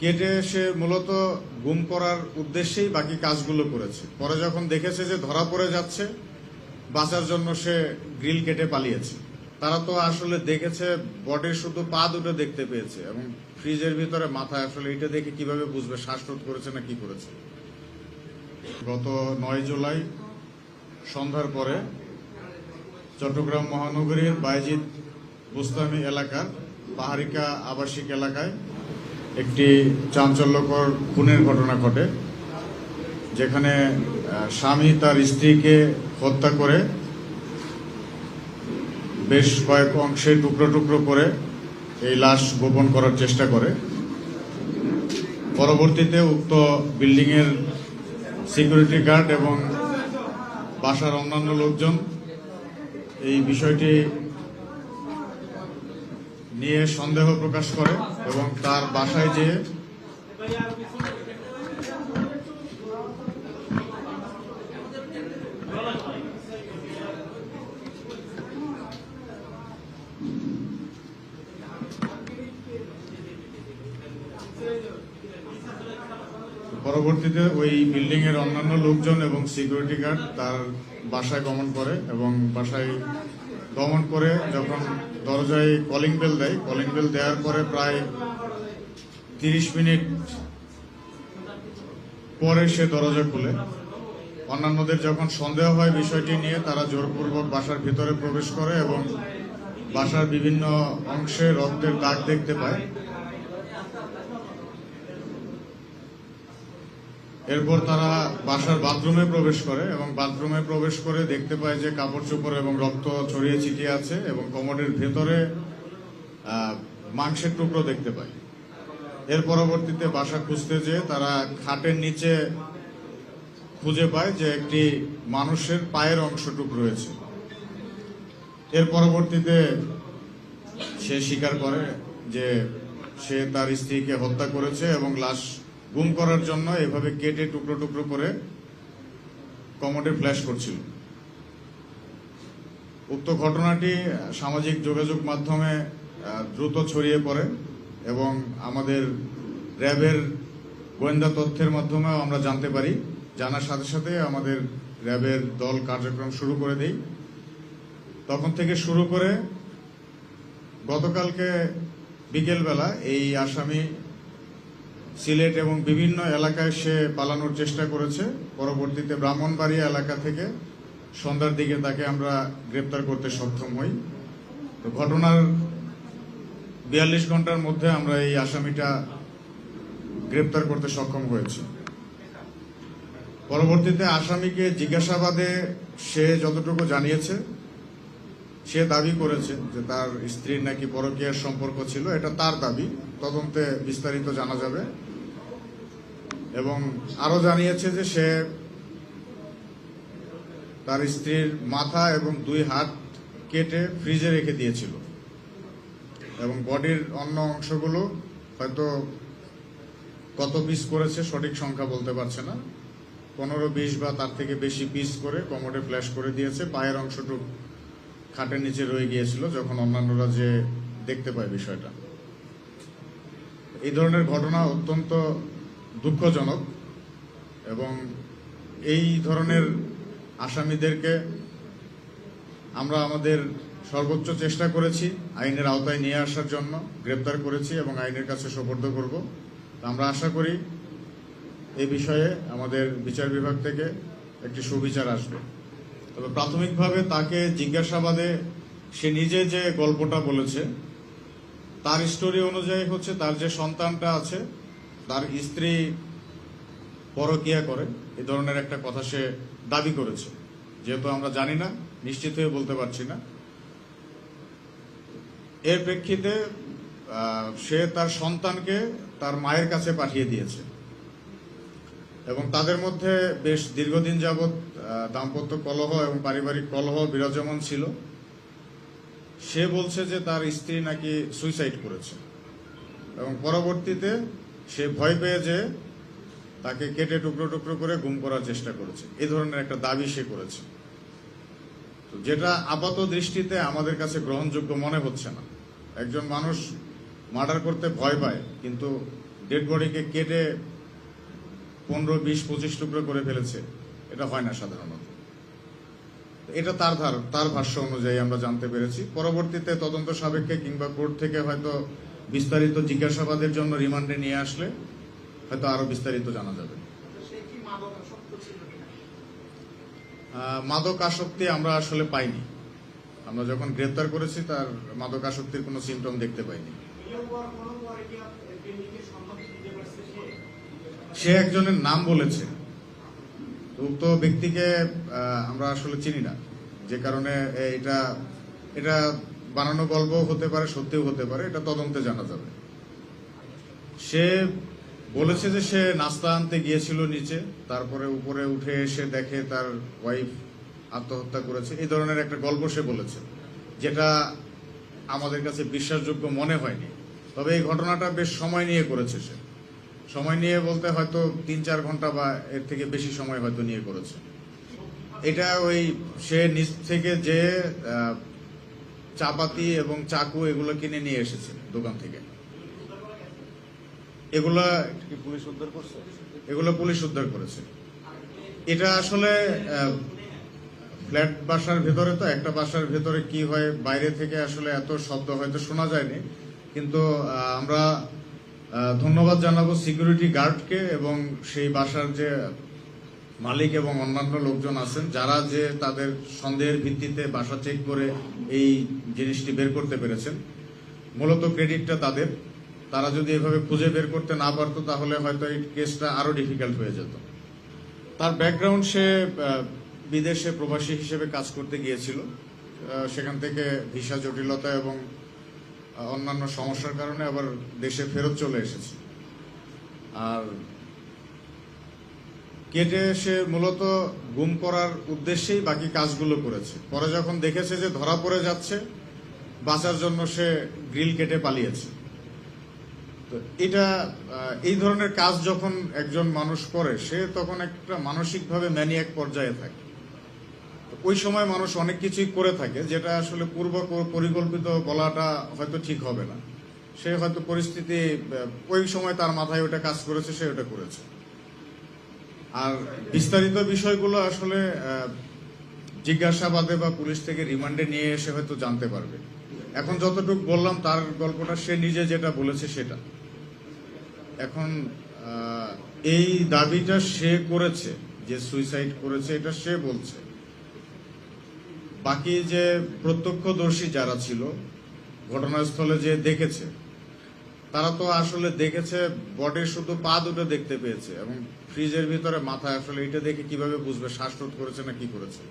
কেটে সে মূলত গুম করার উদ্দেশ্যেই বাকি কাজগুলো করেছে। পরে যখন দেখেছে যে ধরা পড়ে যাচ্ছে, বাঁচার জন্য সে গ্রিল কেটে পালিয়েছে। তারা তো আসলে দেখেছে বডির শুধু পা দুটো দেখতে পেয়েছে এবং ফ্রিজের ভিতরে মাথা, আসলে এটা দেখে কিভাবে বুঝবে শ্বাসরোধ করেছে না কি করেছে। গত 9 জুলাই সন্ধ্যার পরে চট্টগ্রাম মহানগরীর বায়েজিদ বুস্তামি এলাকার পাহাড়িকা আবাসিক এলাকায় একটি চাঞ্চল্যকর খুনের ঘটনা ঘটে, যেখানে স্বামী তার স্ত্রীকে হত্যা করে বেশ কয়েক অংশে টুকরো টুকরো করে এই লাশ গোপন করার চেষ্টা করে। পরবর্তীতে উক্ত বিল্ডিংয়ের সিকিউরিটি গার্ড এবং বাসার অন্যান্য লোকজন এই বিষয়টি নিয়ে সন্দেহ প্রকাশ করে এবং তার বাসায় যেয়ে পরবর্তীতে ওই বিল্ডিং এর অন্যান্য লোকজন এবং সিকিউরিটি গার্ড তার বাসায় গমন করে এবং বাসায় গমন করে যখন দরজায় কলিং বেল দেয়, কলিং বেল দেওয়ার পরে প্রায় 30 মিনিট পরে সে দরজা খুলে। অন্যান্যদের যখন সন্দেহ হয় বিষয়টি নিয়ে, তারা জোরপূর্বক বাসার ভিতরে প্রবেশ করে এবং বাসার বিভিন্ন অংশে রক্তের দাগ দেখতে পায়। এরপর তারা বাসার বাথরুমে প্রবেশ করে এবং বাথরুমে প্রবেশ করে দেখতে পায় যে কাপড় চোপড় এবং রক্ত ছড়িয়ে ছিটিয়ে আছে এবং কমোডের ভেতরে মাংসের টুকরো দেখতে পায়। এর পরবর্তীতে বাসা খুঁজতে যেয়ে তারা খাটের নিচে খুঁজে পায় যে একটি মানুষের পায়ের অংশটুক রয়েছে। এর পরবর্তীতে সে স্বীকার করে যে সে তার স্ত্রীকে হত্যা করেছে এবং লাশ গুম করার জন্য এভাবে কেটে টুকরো টুকরো করে কমোডে ফ্ল্যাশ করছিল। উক্ত ঘটনাটি সামাজিক যোগাযোগ মাধ্যমে দ্রুত ছড়িয়ে পড়ে এবং আমাদের র্যাবের গোয়েন্দা তথ্যের মাধ্যমেও আমরা জানতে পারি। জানার সাথে সাথে আমাদের র্যাবের দল কার্যক্রম শুরু করে দেয়। তখন থেকে শুরু করে গতকালকে বিকেলবেলা এই আসামি সিলেট এবং বিভিন্ন এলাকায় সে পালানোর চেষ্টা করেছে। পরবর্তীতে ব্রাহ্মণবাড়িয়া এলাকা থেকে সন্ধ্যার দিকে তাকে আমরা গ্রেপ্তার করতে সক্ষম হই। তো ঘটনার 42 ঘন্টার মধ্যে আমরা এই আসামিটা গ্রেপ্তার করতে সক্ষম হয়েছি। পরবর্তীতে আসামিকে জিজ্ঞাসাবাদে সে যতটুকু জানিয়েছে, সে দাবি করেছে যে তার স্ত্রীর নাকি পরকীয়ার সম্পর্ক ছিল। এটা তার দাবি, তদন্তে বিস্তারিত জানা যাবে। এবং আরো জানিয়েছে যে সে তার স্ত্রীর মাথা এবং 2 হাত কেটে ফ্রিজে রেখে দিয়েছিল এবং বডির অন্য অংশগুলো হয়তো কত পিস করেছে সঠিক সংখ্যা বলতে পারছে না, 15-20 বা তার থেকে বেশি পিস করে কমোডে ফ্ল্যাশ করে দিয়েছে। পায়ের অংশটুক খাটের নিচে রয়ে গিয়েছিল যখন অন্যান্যরা যে দেখতে পায় বিষয়টা। এই ধরনের ঘটনা অত্যন্ত দুঃখজনক এবং এই ধরনের আসামিদেরকে আমরা আমাদের সর্বোচ্চ চেষ্টা করেছি আইনের আওতায় নিয়ে আসার জন্য, গ্রেপ্তার করেছি এবং আইনের কাছে সোপর্দ করব। আমরা আশা করি এই বিষয়ে আমাদের বিচার বিভাগ থেকে একটি সুবিচার আসবে। তবে প্রাথমিকভাবে তাকে জিজ্ঞাসাবাদে সে নিজে যে গল্পটা বলেছে, তার স্টোরি অনুযায়ী হচ্ছে তার যে সন্তানটা আছে, তার স্ত্রী পরকীয়া করে, এই ধরনের একটা কথা সে দাবি করেছে। যেহেতু আমরা জানি না, নিশ্চিত হয়ে বলতে পারছি না, এর প্রেক্ষিতে সে তার সন্তানকে তার মায়ের কাছে পাঠিয়ে দিয়েছে এবং তাদের মধ্যে বেশ দীর্ঘদিন যাবৎ দাম্পত্য কলহ এবং পারিবারিক কলহ বিরাজমান ছিল। সে বলছে যে তার স্ত্রী নাকি সুইসাইড করেছে এবং পরবর্তীতে সে ভয় পেয়ে যে তাকে কেটে টুকরো টুকরো করে গুম করার চেষ্টা করেছে, এই ধরনের একটা দাবি সে করেছে। তো যেটা আপাত দৃষ্টিতে আমাদের কাছে গ্রহণযোগ্য মনে হচ্ছে না। একজন মানুষ মার্ডার করতে ভয় পায়, কিন্তু ডেড বডিকে কেটে 15, 20, 25 টুকরো করে ফেলেছে, এটা হয় না সাধারণত। এটা তার ভাষ্য অনুযায়ী আমরা জানতে পেরেছি। পরবর্তীতে তদন্ত সাপেক্ষে কিংবা কোর্ট থেকে হয়তো বিস্তারিত জিজ্ঞাসাবাদের জন্য রিমান্ডে নিয়ে আসলে হয়তো আরো বিস্তারিত জানা যাবে। মাদক আসক্তি আমরা আসলে পাইনি। আমরা যখন গ্রেপ্তার করেছি তার মাদক আসক্তির কোনো সিমটম দেখতে পাইনি। সে একজনের নাম বলেছে, উক্ত ব্যক্তিকে আমরা আসলে চিনি না, যে কারণে এটা বানানো গল্প হতে পারে, সত্যিও হতে পারে, এটা তদন্তে জানা যাবে। সে বলেছে যে সে নাস্তা আনতে গিয়েছিল নিচে, তারপরে উপরে উঠে এসে দেখে তার ওয়াইফ আত্মহত্যা করেছে, এই ধরনের একটা গল্প সে বলেছে, যেটা আমাদের কাছে বিশ্বাসযোগ্য মনে হয়নি। তবে এই ঘটনাটা বেশ সময় নিয়ে করেছে। সে সময় নিয়ে বলতে হয়তো 3-4 ঘন্টা বা এর থেকে বেশি সময় হয়তো নিয়ে করেছে। এটা সে নিচ থেকে যে চাপাতি এবং চাকু এগুলো কিনে নিয়ে এসেছে দোকান থেকে। এগুলা পুলিশ উদ্ধার করছে, এগুলো পুলিশ উদ্ধার করেছে। এটা আসলে ফ্ল্যাট বাসার ভেতরে, তো একটা বাসার ভেতরে কি হয়, বাইরে থেকে আসলে এত শব্দ হয়তো শোনা যায়নি, কিন্তু আমরা ধন্যবাদ জানাবো সিকিউরিটি গার্ডকে এবং সেই বাসার যে মালিক এবং অন্যান্য লোকজন আছেন, যারা যে তাদের সন্দেহের ভিত্তিতে বাসা চেক করে এই জিনিসটি বের করতে পেরেছেন। মূলত ক্রেডিটটা তাদের। তারা যদি এভাবে খুঁজে বের করতে না পারতো তাহলে হয়তো এই কেসটা আরো ডিফিকাল্ট হয়ে যেত। তার ব্যাকগ্রাউন্ড, সে বিদেশে প্রবাসী হিসেবে কাজ করতে গিয়েছিল, সেখান থেকে ভিসা জটিলতা এবং অন্যান্য সমস্যার কারণে আবার দেশে ফেরত চলে এসেছে। আর কেটে সে মূলত গুম করার উদ্দেশ্যেই বাকি কাজগুলো করেছে। পরে যখন দেখেছে যে ধরা পড়ে যাচ্ছে, বাঁচার জন্য সে গ্রিল কেটে পালিয়েছে। তো এই ধরনের কাজ যখন একজন মানুষ করে, সে তখন একটা মানসিকভাবে ম্যানিয়াক পর্যায়ে থাকে। ওই সময় মানুষ অনেক কিছুই করে থাকে, যেটা আসলে পূর্ব পরিকল্পিত বলাটা হয়তো ঠিক হবে না। সে হয়তো পরিস্থিতি, ওই সময় তার মাথায় ওটা কাজ করেছে, সে ওটা করেছে। আর বিস্তারিত বিষয়গুলো আসলে জিজ্ঞাসাবাদে বা পুলিশ থেকে রিমান্ডে নিয়ে এসে হয়তো জানতে পারবে। এখন যতটুকু বললাম তার গল্পটা, সে নিজে যেটা বলেছে সেটা। এখন এই দাবিটা সে করেছে যে সুইসাইড করেছে, এটা সে বলছে। বাকি যে প্রত্যক্ষদর্শী যারা ছিল, ঘটনাস্থলে যে দেখেছে, তারা তো আসলে দেখেছে বডির শুধু পা দুটো দেখতে পেয়েছে এবং ফ্রিজের ভিতরে মাথা। আসলে এটা দেখে কিভাবে বুঝবে শ্বাসরোধ করেছে না কি করেছে?